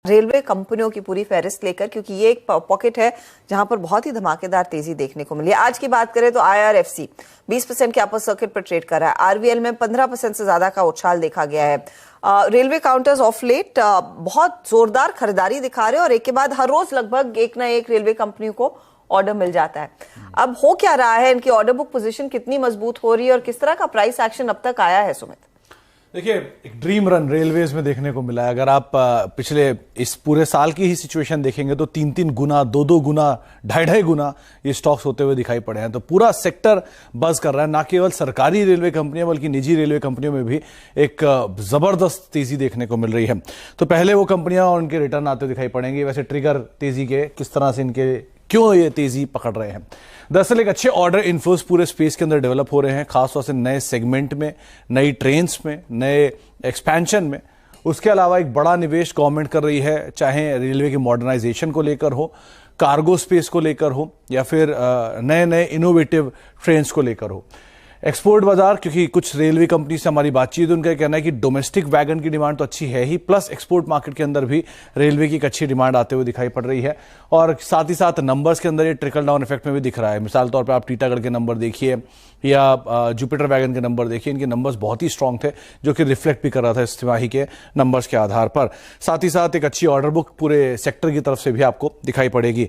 Railway कंपनियों की पूरी फहरिस्त लेकर, क्योंकि ये एक पॉकेट है जहां पर बहुत ही धमाकेदार तेजी देखने को मिली है। आज की बात करें तो IRFC 20% के अपर सर्किट पर ट्रेड कर रहा है। RVL में 15% से ज्यादा का उछाल देखा गया है। रेलवे काउंटर्स ऑफ लेट बहुत जोरदार खरीदारी दिखा रहे हैं और एक के बाद हर रोज लगभग एक ना एक रेलवे कंपनी को ऑर्डर मिल जाता है। अब हो क्या रहा है, इनकी ऑर्डर बुक पोजीशन कितनी मजबूत हो रही है और किस तरह का प्राइस एक्शन अब तक आया है? सुमित, देखिए, एक ड्रीम रन रेलवेज में देखने को मिला है। अगर आप पिछले इस पूरे साल की ही सिचुएशन देखेंगे तो 3-3 गुना, 2-2 गुना, 2.5 गुना ये स्टॉक्स होते हुए दिखाई पड़े हैं। तो पूरा सेक्टर बज कर रहा है। ना केवल सरकारी रेलवे कंपनियां बल्कि निजी रेलवे कंपनियों में भी एक जबरदस्त तेजी देखने को मिल रही है। तो पहले वो कंपनियां और उनके रिटर्न आते दिखाई पड़ेंगे। वैसे ट्रिगर तेजी के किस तरह से, इनके क्यों ये तेजी पकड़ रहे हैं। दरअसल एक अच्छे ऑर्डर इन्फ्लोस पूरे स्पेस के अंदर डेवलप हो रहे हैं, खासतौर से नए सेगमेंट में, नई ट्रेन्स में, नए एक्सपेंशन में। उसके अलावा एक बड़ा निवेश गवर्नमेंट कर रही है, चाहे रेलवे की मॉडर्नाइजेशन को लेकर हो, कार्गो स्पेस को लेकर हो, या फिर नए नए इनोवेटिव ट्रेन्स को लेकर हो। एक्सपोर्ट बाजार, क्योंकि कुछ रेलवे कंपनी से हमारी बातचीत, उनका कहना है कि डोमेस्टिक वैगन की डिमांड तो अच्छी है ही, प्लस एक्सपोर्ट मार्केट के अंदर भी रेलवे की एक अच्छी डिमांड आते हुए दिखाई पड़ रही है। और साथ ही साथ नंबर्स के अंदर ये ट्रिकल डाउन इफेक्ट में भी दिख रहा है। मिसाल तौर पर आप टीटागढ़ के नंबर देखिए या जुपिटर वैगन के नंबर देखिए, इनके नंबर्स बहुत ही स्ट्रांग थे, जो कि रिफ्लेक्ट भी कर रहा था इस तिमाही के नंबर्स के आधार पर। साथ ही साथ एक अच्छी ऑर्डर बुक पूरे सेक्टर की तरफ से भी आपको दिखाई पड़ेगी।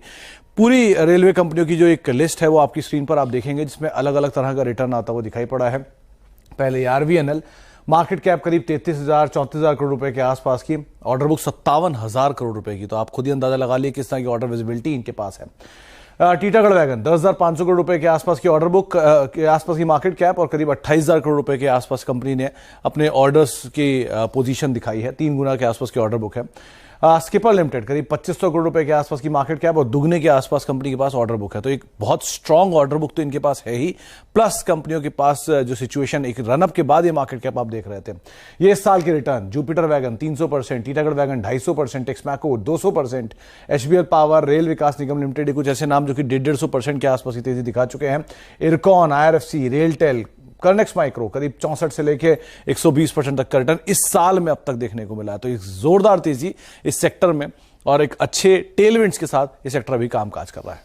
पूरी रेलवे कंपनियों की जो एक लिस्ट है वो आपकी स्क्रीन पर आप देखेंगे, जिसमें अलग अलग तरह का रिटर्न आता हुआ दिखाई पड़ा है। पहले RVNL, मार्केट कैप करीब 33,000-34,000 करोड़ रुपए के आसपास की, ऑर्डर बुक 57,000 करोड़ रुपए की। तो आप खुद ही अंदाजा लगा लिए किस तरह की ऑर्डर विजिबिलिटी इनके पास है। टीटागढ़ वैगन 10,500 करोड़ रुपए के आसपास की ऑर्डर बुक के आसपास की मार्केट कैप और करीब 28,000 करोड़ रुपए के आसपास कंपनी ने अपने ऑर्डर्स की पोजीशन दिखाई है। 3 गुना के आसपास की ऑर्डर बुक है। स्किपर लिमिटेड करीब 2500 करोड़ रुपए के आसपास की मार्केट कैप और दुगने के आसपास कंपनी के पास ऑर्डर बुक है। तो एक बहुत स्ट्रांग ऑर्डर बुक तो इनके पास है ही, प्लस कंपनियों के पास जो सिचुएशन एक रनअप के बाद ये मार्केट कैप आप देख रहे थे। ये इस साल के return, Jupiter Wagon 300%, Titagarh Wagon 250%, Texmaco 200%, HBL Power, Rail Vikas Nigam Limited, कुछ ऐसे नाम जो कि 150% के आसपास की तेजी दिखा चुके हैं। इरकॉन, IRFC, रेलटेल, कर्नेक्स माइक्रो करीब 64 से लेके 120% तक का रिटर्न इस साल में अब तक देखने को मिला है। तो एक जोरदार तेजी इस सेक्टर में और एक अच्छे टेलविंड्स के साथ ये सेक्टर अभी कामकाज कर रहा है।